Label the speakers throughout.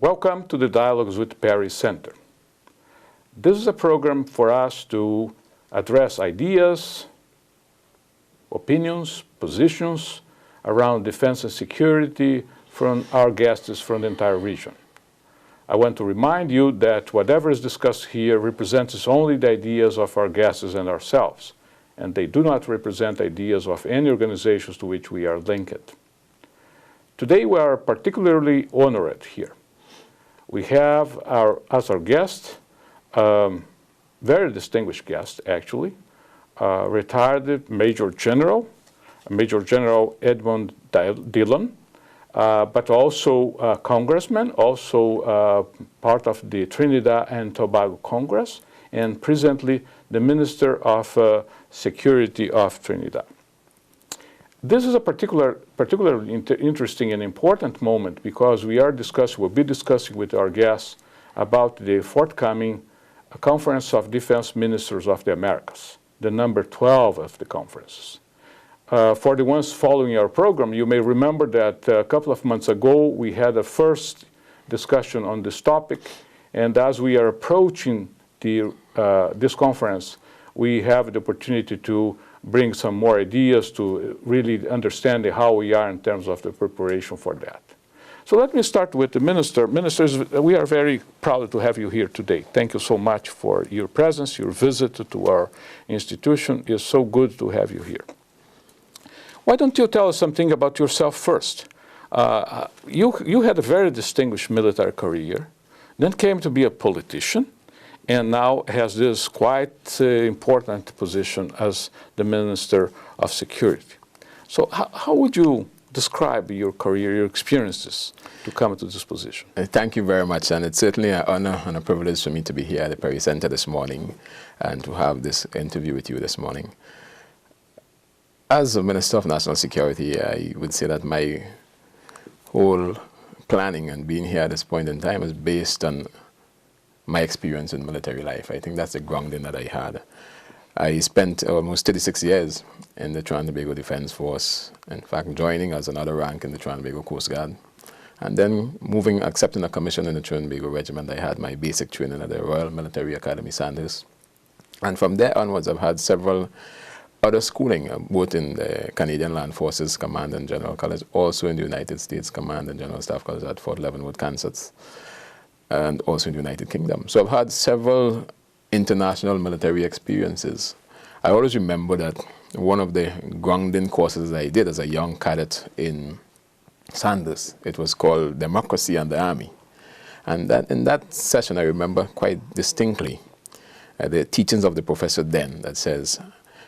Speaker 1: Welcome to the Dialogues with Perry Center. This is a program for us to address ideas, opinions, positions around defense and security from our guests from the entire region. I want to remind you that whatever is discussed here represents only the ideas of our guests and ourselves, and they do not represent ideas of any organizations to which we are linked. Today we are particularly honored here. We have as our guest, very distinguished guest actually, retired Major General Edmund Dillon, but also a congressman, also part of the Trinidad and Tobago Congress, and presently the Minister of Security of Trinidad. This is a particularly interesting and important moment because we'll be discussing with our guests about the forthcoming Conference of Defense Ministers of the Americas, the number 12 of the conferences. For the ones following our program, you may remember that a couple of months ago we had a first discussion on this topic, and as we are approaching this conference, we have the opportunity to bring some more ideas to really understand how we are in terms of the preparation for that. So let me start with the Minister. Ministers, we are very proud to have you here today. Thank you so much for your presence, your visit to our institution. It's so good to have you here. Why don't you tell us something about yourself first? You had a very distinguished military career, then came to be a politician, and now has this quite important position as the Minister of Security. So how would you describe your career, your experiences to come to this position?
Speaker 2: Thank you very much, and it's certainly an honor and a privilege for me to be here at the Perry Center this morning and to have this interview with you this morning. As a Minister of National Security, I would say that my whole planning and being here at this point in time is based on my experience in military life. I think that's the grounding that I had. I spent almost 36 years in the Trinidad and Tobago Defense Force, in fact joining as another rank in the Trinidad and Tobago Coast Guard. And then accepting a commission in the Trinidad and Tobago Regiment, I had my basic training at the Royal Military Academy Sandhurst. And from there onwards, I've had several other schooling, both in the Canadian Land Forces Command and General College, also in the United States Command and General Staff College at Fort Leavenworth, Kansas, and also in the United Kingdom. So I've had several international military experiences. I always remember that one of the grounding courses I did as a young cadet in Sandhurst, it was called Democracy and the Army. And in that session, I remember quite distinctly the teachings of the professor then that says,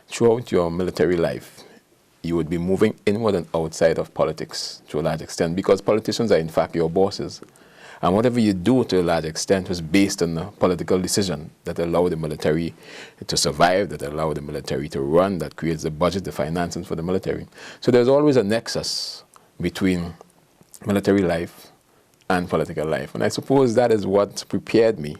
Speaker 2: throughout your military life, you would be moving inward and outside of politics to a large extent because politicians are in fact your bosses. And whatever you do to a large extent was based on a political decision that allowed the military to survive, that allowed the military to run, that creates the budget, the financing for the military. So there's always a nexus between military life and political life. And I suppose that is what prepared me.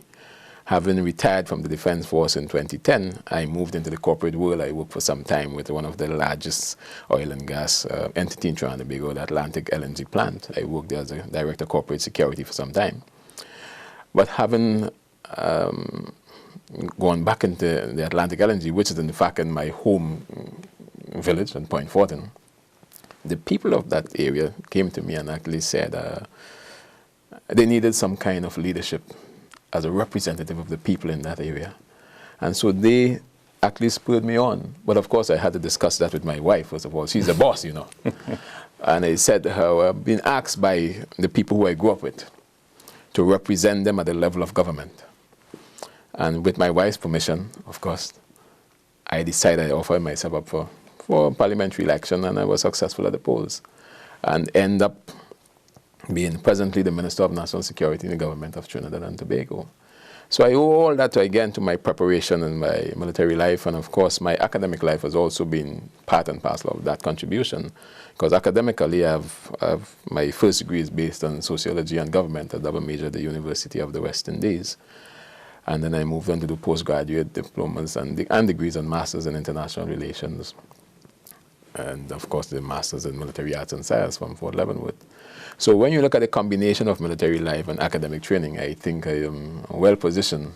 Speaker 2: Having retired from the Defense Force in 2010, I moved into the corporate world. I worked for some time with one of the largest oil and gas entity in Trinidad and Tobago, the Atlantic LNG plant. I worked there as a Director of Corporate Security for some time. But having gone back into the Atlantic LNG, which is in fact in my home village in Point Fortin, the people of that area came to me and actually said they needed some kind of leadership as a representative of the people in that area. And so they actually spurred me on. But of course I had to discuss that with my wife, first of all. She's the boss, you know. And I said to her, I've been asked by the people who I grew up with to represent them at the level of government. And with my wife's permission, of course, I decided I offered myself up for parliamentary election, and I was successful at the polls. And end up being presently the Minister of National Security in the government of Trinidad and Tobago. So I owe all that, again, to my preparation and my military life, and of course my academic life has also been part and parcel of that contribution, because academically my first degree is based on sociology and government, a double major at the University of the West Indies. And then I moved on to do postgraduate diplomas and degrees and masters in international relations. and of course the Masters in Military Arts and Science from Fort Leavenworth. So when you look at the combination of military life and academic training, I think I am well positioned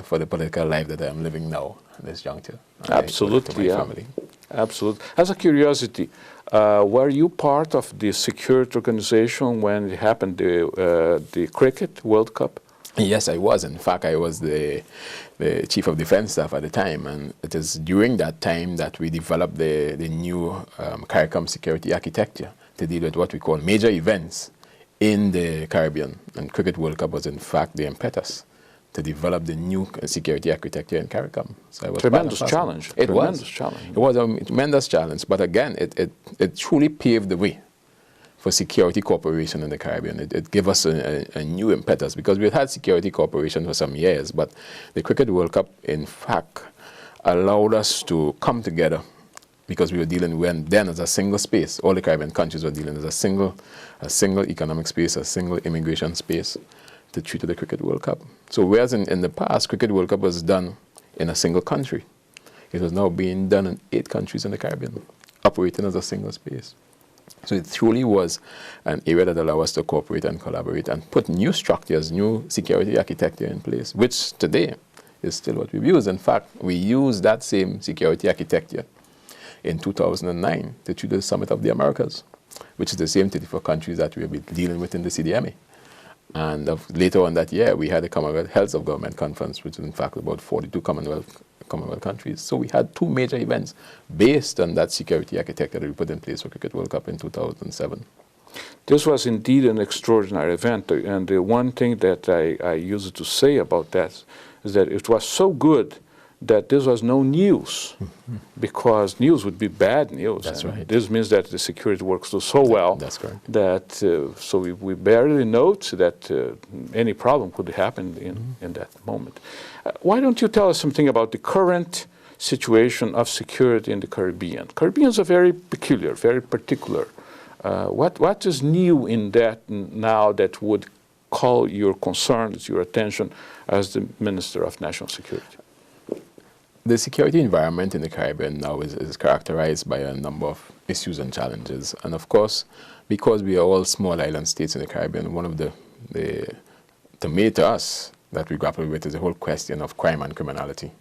Speaker 2: for the political life that I am living now at this juncture.
Speaker 1: Absolutely,
Speaker 2: my family.
Speaker 1: Absolutely. As a curiosity, were you part of the security organization when it happened, the Cricket World Cup?
Speaker 2: Yes, I was. In fact, I was the Chief of Defense Staff at the time, and it is during that time that we developed the new CARICOM security architecture to deal with what we call major events in the Caribbean. And Cricket World Cup was in fact the impetus to develop the new security architecture in CARICOM. So I was
Speaker 1: tremendous challenge.
Speaker 2: It
Speaker 1: tremendous
Speaker 2: was.
Speaker 1: Challenge.
Speaker 2: It was a tremendous challenge, but again, it truly paved the way for security cooperation in the Caribbean. It gave us a new impetus, because we had security cooperation for some years, but the Cricket World Cup, in fact, allowed us to come together, because we were dealing then as a single space. All the Caribbean countries were dealing as a single economic space, a single immigration space to treat the Cricket World Cup. So whereas in the past, Cricket World Cup was done in a single country, it was now being done in 8 countries in the Caribbean, operating as a single space. So it truly was an area that allowed us to cooperate and collaborate and put new structures, new security architecture in place, which today is still what we've used. In fact, we use that same security architecture in 2009 to treat the Summit of the Americas, which is the same 34 countries that we'll be dealing with in the CDMA. And later on that year, we had the Commonwealth Heads of Government Conference, which is in fact about 42 Commonwealth countries. So we had 2 major events based on that security architecture that we put in place for Cricket World Cup in 2007.
Speaker 1: This was indeed an extraordinary event, and the one thing that I used to say about that is that it was so good that this was no news, because news would be bad news.
Speaker 2: That's right.
Speaker 1: This means that the security works so well.
Speaker 2: That's correct.
Speaker 1: That so we barely note that any problem could happen in that moment. Why don't you tell us something about the current situation of security in the Caribbean? Caribbeans are very peculiar, very particular. What is new in that now that would call your concerns, your attention as the Minister of National Security?
Speaker 2: The security environment in the Caribbean now is characterized by a number of issues and challenges. And of course, because we are all small island states in the Caribbean, one of to us, that we grapple with is the whole question of crime and criminality.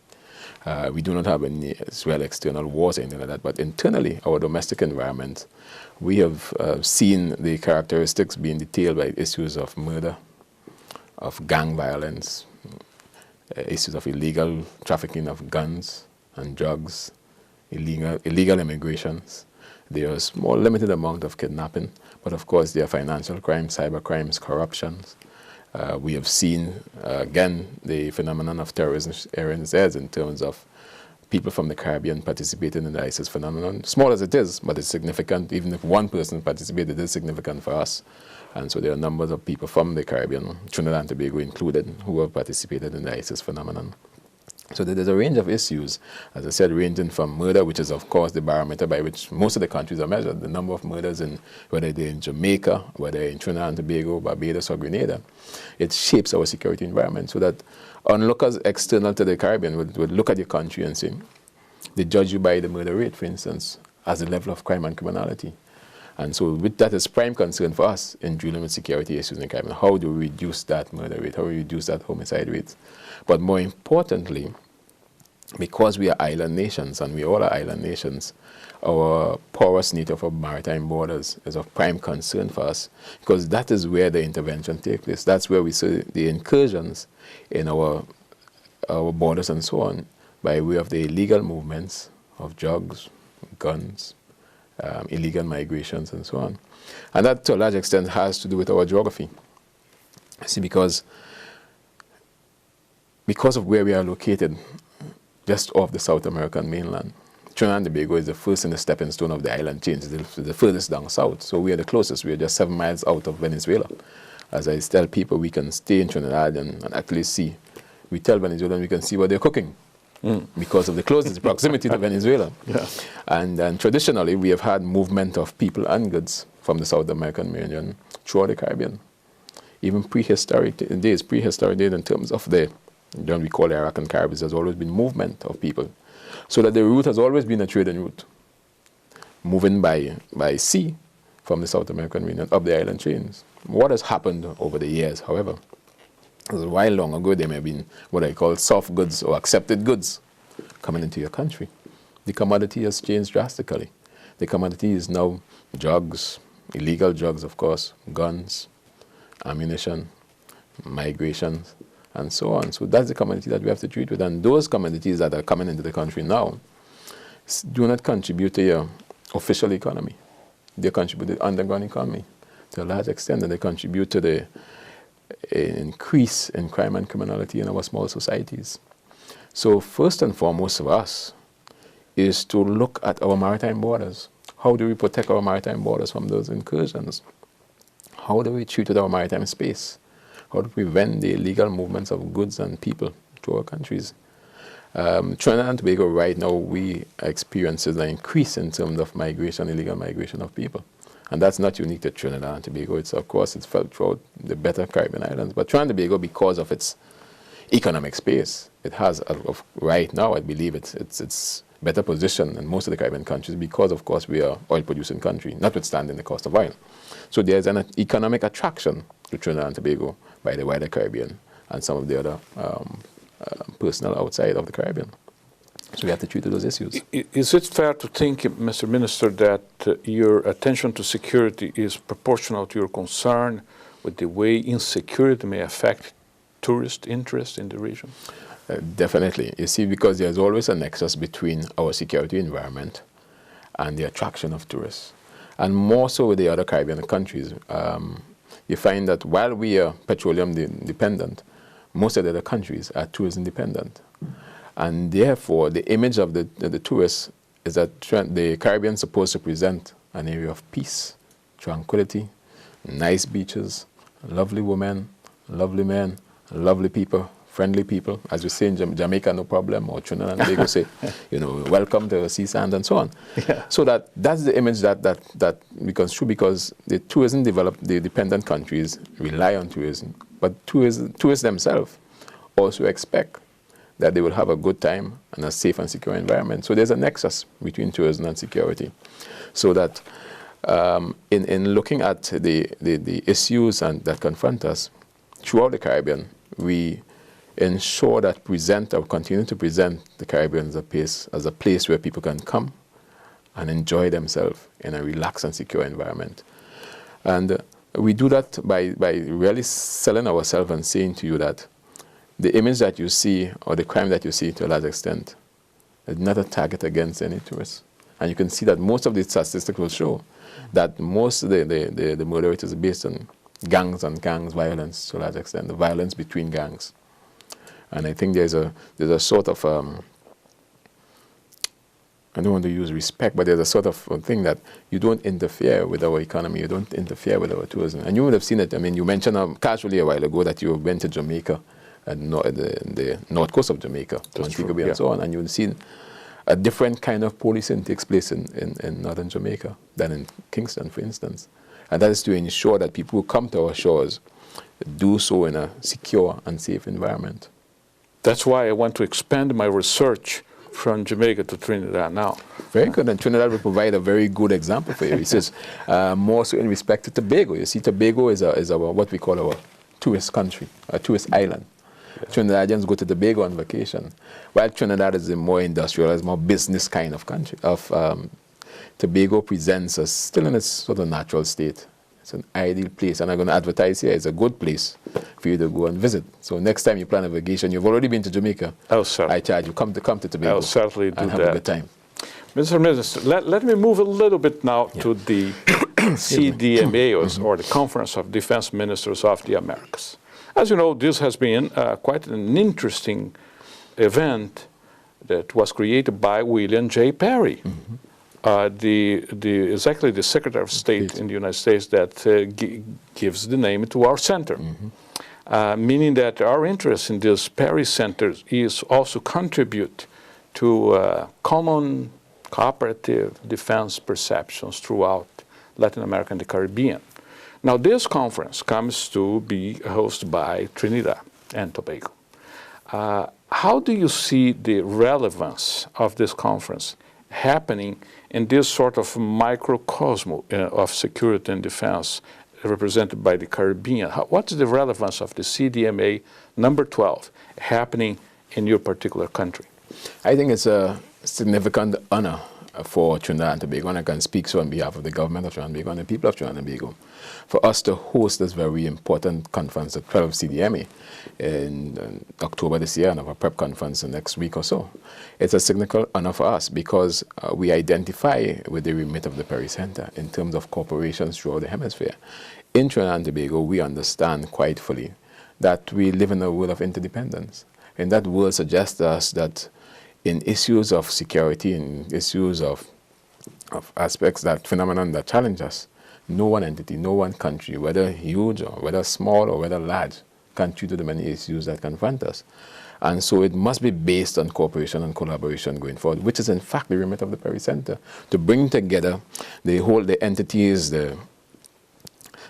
Speaker 2: We do not have any external wars or anything like that, but internally, our domestic environment, we have seen the characteristics being detailed by issues of murder, of gang violence, issues of illegal trafficking of guns and drugs, illegal immigrations. There is a small limited amount of kidnapping, but of course there are financial crimes, cyber crimes, corruptions. We have seen, again, the phenomenon of terrorism in terms of people from the Caribbean participating in the ISIS phenomenon. Small as it is, but it's significant. Even if one person participated, it is significant for us. And so there are numbers of people from the Caribbean, Trinidad and Tobago included, who have participated in the ISIS phenomenon. So there's a range of issues, as I said, ranging from murder, which is of course the barometer by which most of the countries are measured, the number of murders, whether they're in Jamaica, whether they're in Trinidad and Tobago, Barbados or Grenada. It shapes our security environment, so that onlookers external to the Caribbean would look at your country and say, they judge you by the murder rate, for instance, as the level of crime and criminality. And so with that is prime concern for us in dealing with security issues in the Caribbean. How do we reduce that murder rate? How do we reduce that homicide rate? But more importantly, because we are island nations, and we all are island nations, our porous nature of our maritime borders is of prime concern for us, because that is where the intervention takes place. That's where we see the incursions in our borders and so on, by way of the illegal movements of drugs, guns, illegal migrations and so on. And that to a large extent has to do with our geography. See, because of where we are located, just off the South American mainland, Trinidad and Tobago is the first in the stepping stone of the island chain. It's the furthest down south. So we are the closest. We are just 7 miles out of Venezuela. As I tell people, we can stay in Trinidad and actually see. We tell Venezuelans we can see what they're cooking. Because of the closest proximity to Venezuela. Yeah. And traditionally, we have had movement of people and goods from the South American region throughout the Caribbean. Even prehistoric days in terms of what we call the Arakan Caribbean, there's always been movement of people. So that the route has always been a trading route. moving by sea from the South American region up the island chains. What has happened over the years, however, is a while long ago there may have been what I call soft goods or accepted goods coming into your country. The commodity has changed drastically. The commodity is now drugs, illegal drugs, of course, guns, ammunition, migration, and so on. So that's the commodity that we have to treat with. And those commodities that are coming into the country now do not contribute to your official economy. They contribute to the underground economy to a large extent, and they contribute to the increase in crime and criminality in our small societies. So first and foremost for us is to look at our maritime borders. How do we protect our maritime borders from those incursions? How do we treat our maritime space? How do we prevent the illegal movements of goods and people to our countries? Trinidad and Tobago right now, we experience an increase in terms of migration, illegal migration of people. And that's not unique to Trinidad and Tobago. It's, of course, it's felt throughout the better Caribbean islands. But Trinidad and Tobago, because of its economic space, it has, right now, I believe it's better position than most of the Caribbean countries because, of course, we are oil-producing country, notwithstanding the cost of oil. So there's an economic attraction to Trinidad and Tobago by the wider Caribbean and some of the other personnel outside of the Caribbean. So we have to treat those issues.
Speaker 1: Is it fair to think, Mr. Minister, that your attention to security is proportional to your concern with the way insecurity may affect tourist interest in the region?
Speaker 2: Definitely. You see, because there's always a nexus between our security environment and the attraction of tourists. And more so with the other Caribbean countries. You find that while we are petroleum dependent, most of the other countries are tourism dependent. And therefore, the image of the tourists is that the Caribbean is supposed to present an area of peace, tranquility, nice beaches, lovely women, lovely men, lovely people, friendly people. As we say in Jamaica, no problem, or Trinidad and Tobago say, you know, welcome to the sea sand and so on. Yeah. So that's the image that becomes true because the tourism developed, the dependent countries rely on tourism, but tourists themselves also expect that they will have a good time and a safe and secure environment. So there's a nexus between tourism and security. So that in looking at the issues that confront us throughout the Caribbean, we ensure that continue to present the Caribbean as a place where people can come and enjoy themselves in a relaxed and secure environment. And we do that by really selling ourselves and saying to you that the image that you see or the crime that you see to a large extent is not a target against any tourist. And you can see that most of the statistics will show that most of the murder rate is based on gangs and gangs violence to a large extent, the violence between gangs. And I think there's a sort of, I don't want to use respect, but there's a sort of thing that you don't interfere with our economy, you don't interfere with our tourism. And you would have seen it. I mean, you mentioned casually a while ago that you went to Jamaica, and the north coast of Jamaica, Montego Bay and so on, and you've seen a different kind of policing takes place in northern Jamaica than in Kingston, for instance. And that is to ensure that people who come to our shores do so in a secure and safe environment.
Speaker 1: That's why I want to expand my research from Jamaica to Trinidad now.
Speaker 2: Very good, and Trinidad will provide a very good example for you. It says more so in respect to Tobago. You see, Tobago is our what we call our tourist country, a tourist island. Trinidadians go to Tobago on vacation, while Trinidad is a more industrialized, more business kind of country. Tobago presents us still in its sort of natural state. It's an ideal place, and I'm going to advertise here. It's a good place for you to go and visit. So next time you plan a vacation, you've already been to Jamaica. I charge you come to Tobago.
Speaker 1: I'll certainly do
Speaker 2: and have
Speaker 1: that.
Speaker 2: a good time.
Speaker 1: Mr. Minister, let me move a little bit now to the CDMA, or the Conference of Defense Ministers of the Americas. As you know, this has been quite an interesting event that was created by William J. Perry, exactly the Secretary of State in the United States that gives the name to our center, meaning that our interest in this Perry Center is also contribute to common cooperative defense perceptions throughout Latin America and the Caribbean. Now, this conference comes to be hosted by Trinidad and Tobago. How do you see the relevance of this conference happening in this sort of microcosm of security and defense represented by the Caribbean? What's the relevance of the CDMA number 12 happening in your particular country?
Speaker 2: I think it's a significant honor for Trinidad and Tobago, and I can speak so on behalf of the government of Trinidad and Tobago and the people of Trinidad and Tobago, for us to host this very important conference, the 12 CDMA, in October this year, and have a prep conference the next week or so. It's a significant honor for us because we identify with the remit of the Perry Center in terms of corporations throughout the hemisphere. In Trinidad and Tobago, we understand quite fully that we live in a world of interdependence, and that world suggests to us that in issues of security, in issues of aspects, that phenomenon that challenge us, no one entity, no one country, whether huge or whether small or whether large, can treat to the many issues that confront us. And so it must be based on cooperation and collaboration going forward, which is in fact the remit of the Perry Center, to bring together the entities, the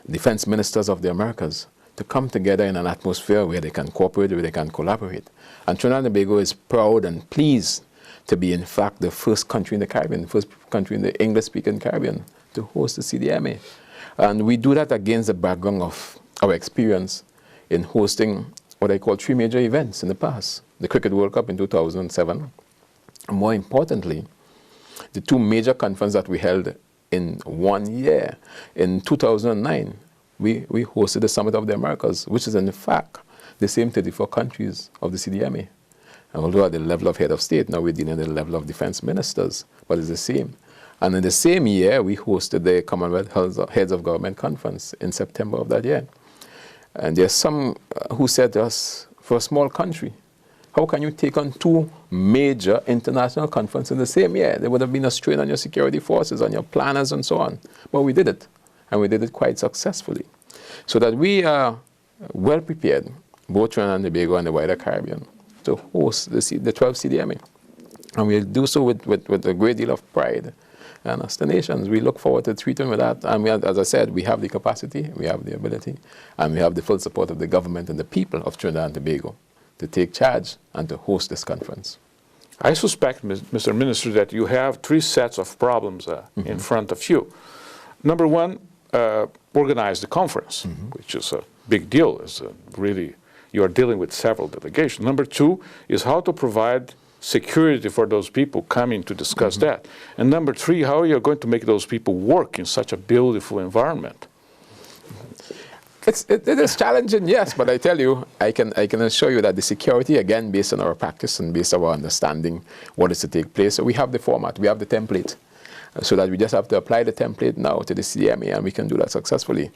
Speaker 2: defense ministers of the Americas, to come together in an atmosphere where they can cooperate, where they can collaborate. And Trinidad and Tobago is proud and pleased to be, in fact, the first country in the Caribbean, the first country in the English-speaking Caribbean to host the CDMA. And we do that against the background of our experience in hosting what I call 3 major events in the past. The Cricket World Cup in 2007. And more importantly, the 2 major conferences that we held in 1 year. In 2009, we hosted the Summit of the Americas, which is in fact the same 34 countries of the CDMA. And although at the level of head of state, now we're dealing at the level of defense ministers, but it's the same. And in the same year, we hosted the Commonwealth Heads of Government Conference in September of that year. And there's some who said to us, for a small country, how can you take on 2 major international conferences in the same year? There would have been a strain on your security forces, on your planners, and so on. But we did it, and we did it quite successfully. So that we are well prepared, both Trinidad and Tobago and the wider Caribbean, to host the 12 CDMA. And we'll do so with a great deal of pride. And as the nations, we look forward to treating with that. And as I said, we have the capacity, we have the ability, and we have the full support of the government and the people of Trinidad and Tobago to take charge and to host this conference.
Speaker 1: I suspect, Mr. Minister, that you have 3 sets of problems in front of you. Number 1, organize the conference, which is a big deal. It's really, you are dealing with several delegations. Number 2 is how to provide security for those people coming to discuss that. And number 3, how are you going to make those people work in such a beautiful environment?
Speaker 2: It is challenging, yes, but I tell you, I can assure you that the security, again, based on our practice and based on our understanding what is to take place. So we have the format, we have the template, so that we just have to apply the template now to the CDMA, and we can do that successfully.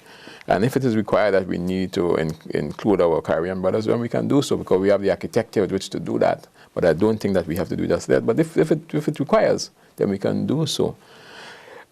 Speaker 2: And if it is required that we need to include our Caribbean brothers, then we can do so, because we have the architecture with which to do that. But I don't think that we have to do just that. But if it requires, then we can do so.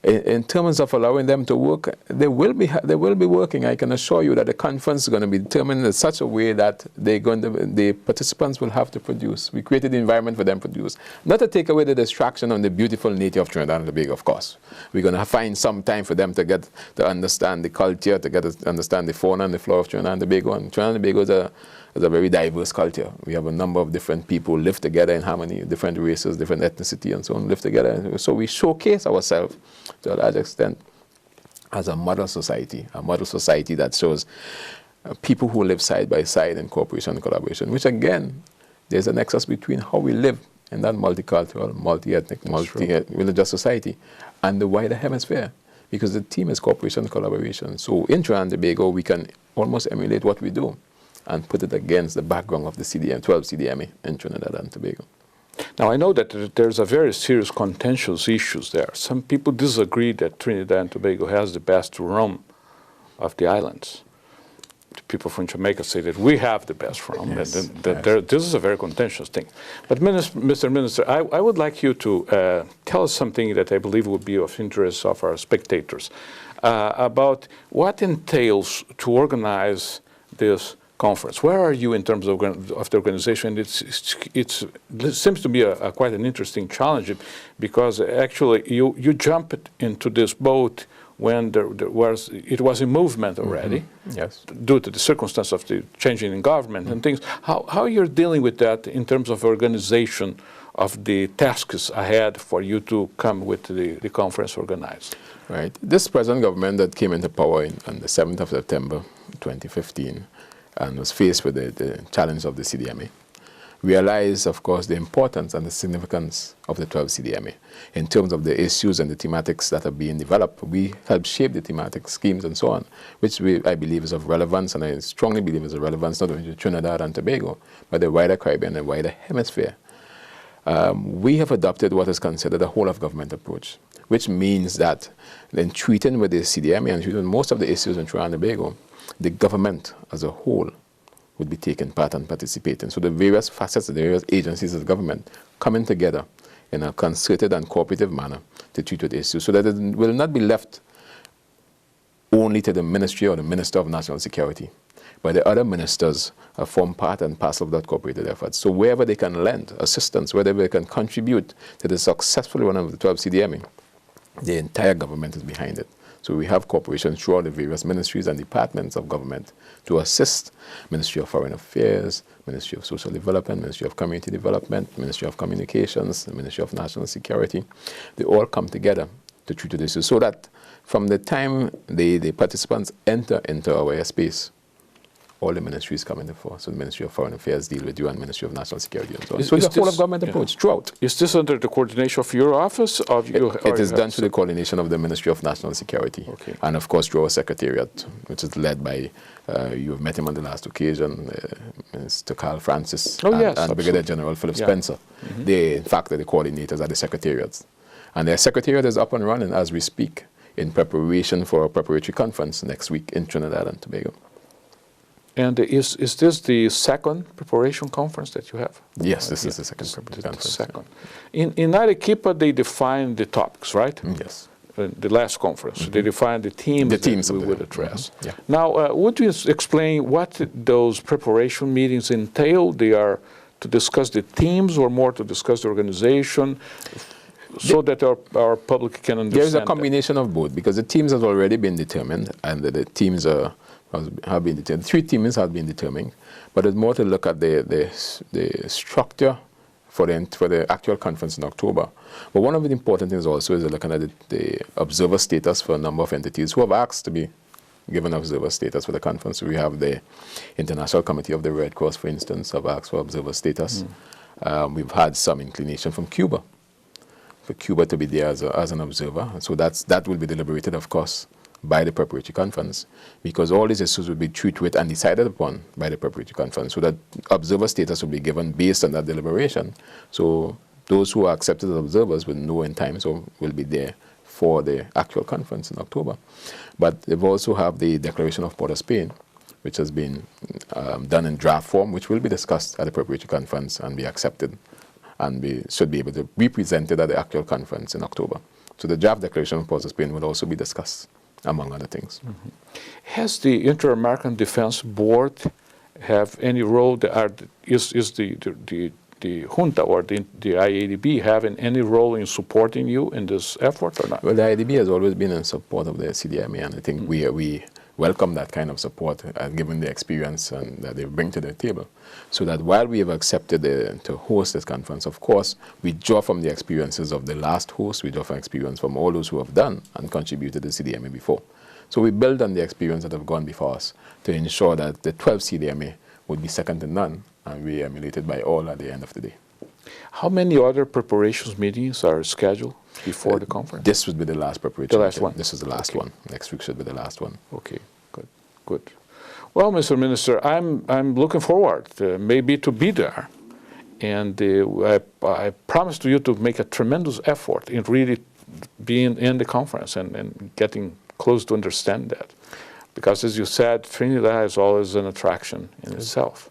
Speaker 2: In terms of allowing them to work, they will be working. I can assure you that the conference is going to be determined in such a way that the participants will have to produce. We created the environment for them to produce. Not to take away the distraction on the beautiful nature of Trinidad and Tobago, of course. We're going to find some time for them to get to understand the culture, to get to understand the fauna and the flora of Trinidad and Tobago. And Trinidad and Tobago is a very diverse culture. We have a number of different people live together in harmony, different races, different ethnicity, and so on, live together. So we showcase ourselves to a large extent as a model society that shows people who live side by side in cooperation and collaboration, which again, there's a nexus between how we live in that multicultural, multi-ethnic, multi-religious society and the wider hemisphere, because the theme is cooperation and collaboration. So in Trinidad and Tobago, we can almost emulate what we do and put it against the background of the 12 CDMA in Trinidad and Tobago.
Speaker 1: Now, I know that there's a very serious contentious issues there. Some people disagree that Trinidad and Tobago has the best rum of the islands. The people from Jamaica say that we have the best rum. Yes, this is a very contentious thing. But Mr. Minister, I would like you to tell us something that I believe would be of interest of our spectators about what entails to organize this conference. Where are you in terms of the organization? It seems to be quite an interesting challenge, because actually you jumped into this boat when it was in movement already,
Speaker 2: yes,
Speaker 1: due to the circumstance of the changing in government and things. How you're dealing with that in terms of organization of the tasks ahead for you to come with the conference organized?
Speaker 2: Right. This present government that came into power on the 7th of September 2015 and was faced with the challenge of the CDMA, realized, of course, the importance and the significance of the 12 CDMA in terms of the issues and the thematics that are being developed. We help shape the thematic schemes and so on, which I believe is of relevance, and I strongly believe is of relevance not only to Trinidad and Tobago, but the wider Caribbean and wider hemisphere. We have adopted what is considered a whole-of-government approach, which means that in treating with the CDMA and treating most of the issues in Trinidad and Tobago, the government as a whole would be taking part and participating. So the various facets, the various agencies of the government coming together in a concerted and cooperative manner to treat with issues, so that it will not be left only to the ministry or the Minister of National Security, but the other ministers form part and parcel of that cooperative effort. So wherever they can lend assistance, wherever they can contribute to the successful run of the 12 CDMA, the entire government is behind it. So we have cooperation throughout the various ministries and departments of government to assist Ministry of Foreign Affairs, Ministry of Social Development, Ministry of Community Development, Ministry of Communications, the Ministry of National Security. They all come together to treat the issues so that from the time the participants enter into our airspace, all the ministries come into force. So the Ministry of Foreign Affairs deal with you and Ministry of National Security and so on. So it's a whole-of-government approach throughout.
Speaker 1: Is this under the coordination of your office?
Speaker 2: It is done through the coordination of the Ministry of National Security.
Speaker 1: Okay.
Speaker 2: And of course through our Secretariat, which is led by, you've met him on the last occasion, Mr. Carl Francis and Brigadier General Philip Spencer. They, in fact, are the coordinators at the Secretariats. And their Secretariat is up and running as we speak in preparation for a preparatory conference next week in Trinidad and Tobago.
Speaker 1: And is this the second preparation conference that you have?
Speaker 2: Yes, this is the second preparation conference.
Speaker 1: The second. In Arequipa, they define the topics, right?
Speaker 2: Yes.
Speaker 1: The last conference, they define the themes that we would address.
Speaker 2: Yeah.
Speaker 1: Now, would you explain what those preparation meetings entail? They are to discuss the themes or more to discuss the organization, so that our public can understand?
Speaker 2: There is a combination of both, because the themes have already been determined, and the themes have been determined. 3 themes have been determined, but it's more to look at the structure for the actual conference in October. But one of the important things also is looking at the observer status for a number of entities who have asked to be given observer status for the conference. So we have the International Committee of the Red Cross, for instance, have asked for observer status. We've had some inclination from Cuba, for Cuba to be there as an observer. And so that will be deliberated, of course, by the preparatory conference, because all these issues will be treated with and decided upon by the preparatory conference, so that observer status will be given based on that deliberation. So those who are accepted as observers will know in time, so will be there for the actual conference in October. But they've also have the Declaration of Port of Spain, which has been done in draft form, which will be discussed at the preparatory conference and be accepted, and should be able to be presented at the actual conference in October. So the draft Declaration of Port of Spain will also be discussed, among other things.
Speaker 1: Has the Inter-American Defense Board have any role? Is the junta or the IADB having any role in supporting you in this effort or not?
Speaker 2: Well, the IADB has always been in support of the CDMA, and I think we welcome that kind of support, given the experience that they bring to the table. So that while we have accepted to host this conference, of course, we draw from the experiences of the last host, we draw from experience from all those who have done and contributed to the CDMA before. So we build on the experience that have gone before us to ensure that the 12 CDMA would be second to none and be emulated by all at the end of the day.
Speaker 1: How many other preparations meetings are scheduled before the conference?
Speaker 2: This would be the last preparation.
Speaker 1: The last one?
Speaker 2: This is the last one. Next week should be the last one.
Speaker 1: Okay, good. Well, Mr. Minister, I'm looking forward maybe to be there. And I promise to you to make a tremendous effort in really being in the conference and getting close to understand that. Because as you said, Trinidad is always an attraction in itself.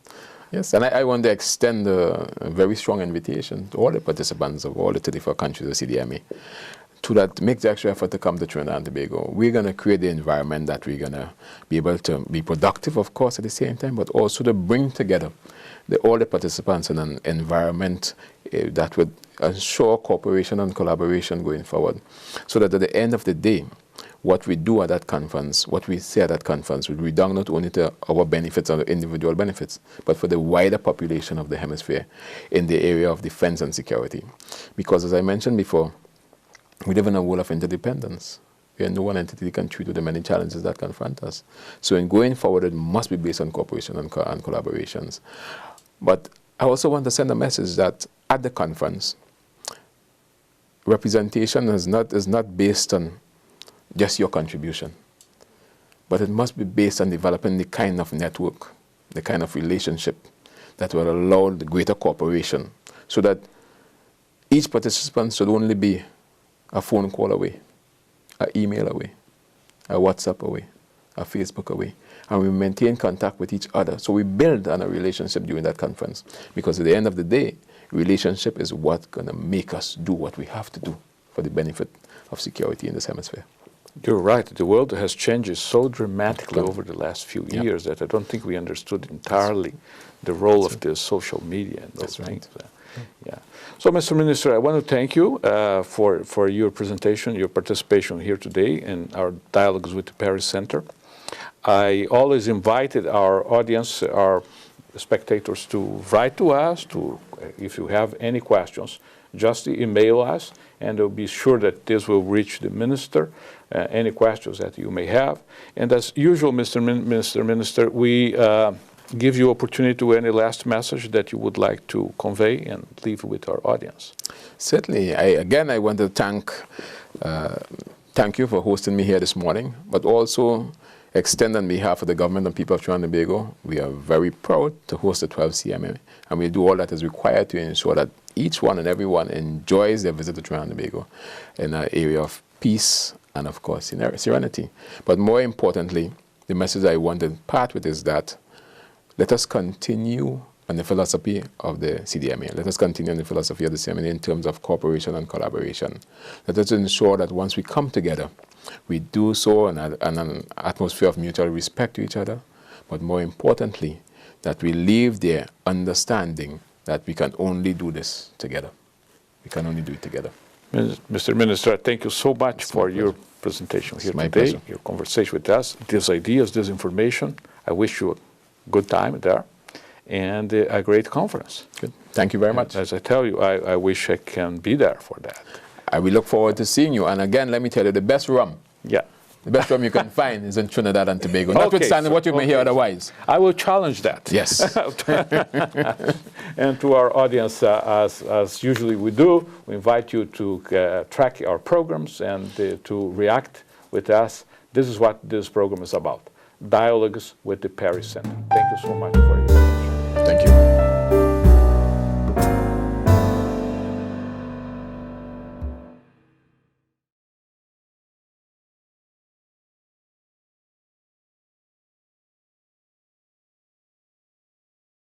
Speaker 2: Yes, and I want to extend a very strong invitation to all the participants of all the 34 countries of CDMA to make the extra effort to come to Trinidad and Tobago. We're going to create the environment that we're going to be able to be productive, of course, at the same time, but also to bring together all the participants in an environment that would ensure cooperation and collaboration going forward, so that at the end of the day, what we do at that conference, what we say at that conference, will redound not only to our benefits and individual benefits, but for the wider population of the hemisphere in the area of defense and security. Because as I mentioned before, we live in a world of interdependence. We are no one entity can treat with the many challenges that confront us. So in going forward, it must be based on cooperation and collaborations. But I also want to send a message that at the conference, representation is not based on just your contribution, but it must be based on developing the kind of network, the kind of relationship that will allow the greater cooperation, so that each participant should only be a phone call away, an email away, a WhatsApp away, a Facebook away, and we maintain contact with each other. So we build on a relationship during that conference, because at the end of the day, relationship is what's going to make us do what we have to do for the benefit of security in this hemisphere.
Speaker 1: You're right. The world has changed so dramatically over the last few years that I don't think we understood entirely the role of the social media and those things. Yeah. So, Mr. Minister, I want to thank you for your presentation, your participation here today in our Dialogues with the Paris Center. I always invited our audience, our spectators, to write to us, if you have any questions, just email us, and we'll be sure that this will reach the minister, any questions that you may have. And as usual, Mr. Minister, we give you opportunity to any last message that you would like to convey and leave with our audience.
Speaker 2: Certainly. I want to thank you for hosting me here this morning, but also extend on behalf of the government and people of Trinidad and Tobago, we are very proud to host the 12th CMA, and we'll do all that is required to ensure that each one and everyone enjoys their visit to Trinidad and Tobago in an area of peace and, of course, serenity. But more importantly, the message I want to part with is that let us continue on the philosophy of the CDMA. Let us continue on the philosophy of the CMA in terms of cooperation and collaboration. Let us ensure that once we come together, we do so in an atmosphere of mutual respect to each other, but more importantly, that we leave there understanding that we can only do this together. We can only do it together.
Speaker 1: Mr. Minister, thank you so much for your presentation here today, your conversation with us, these ideas, this information. I wish you a good time there and a great conference.
Speaker 2: Good. Thank you very much.
Speaker 1: As I tell you, I wish I can be there for that.
Speaker 2: I will look forward to seeing you. And again, let me tell you, the best rum.
Speaker 1: Yeah.
Speaker 2: The best rum you can find is in Trinidad and Tobago, notwithstanding what you may hear otherwise.
Speaker 1: I will challenge that.
Speaker 2: Yes.
Speaker 1: And to our audience, as usually we do, we invite you to track our programs and to react with us. This is what this program is about. Dialogues with the Paris Center. Thank you so much for your attention.
Speaker 2: Thank you.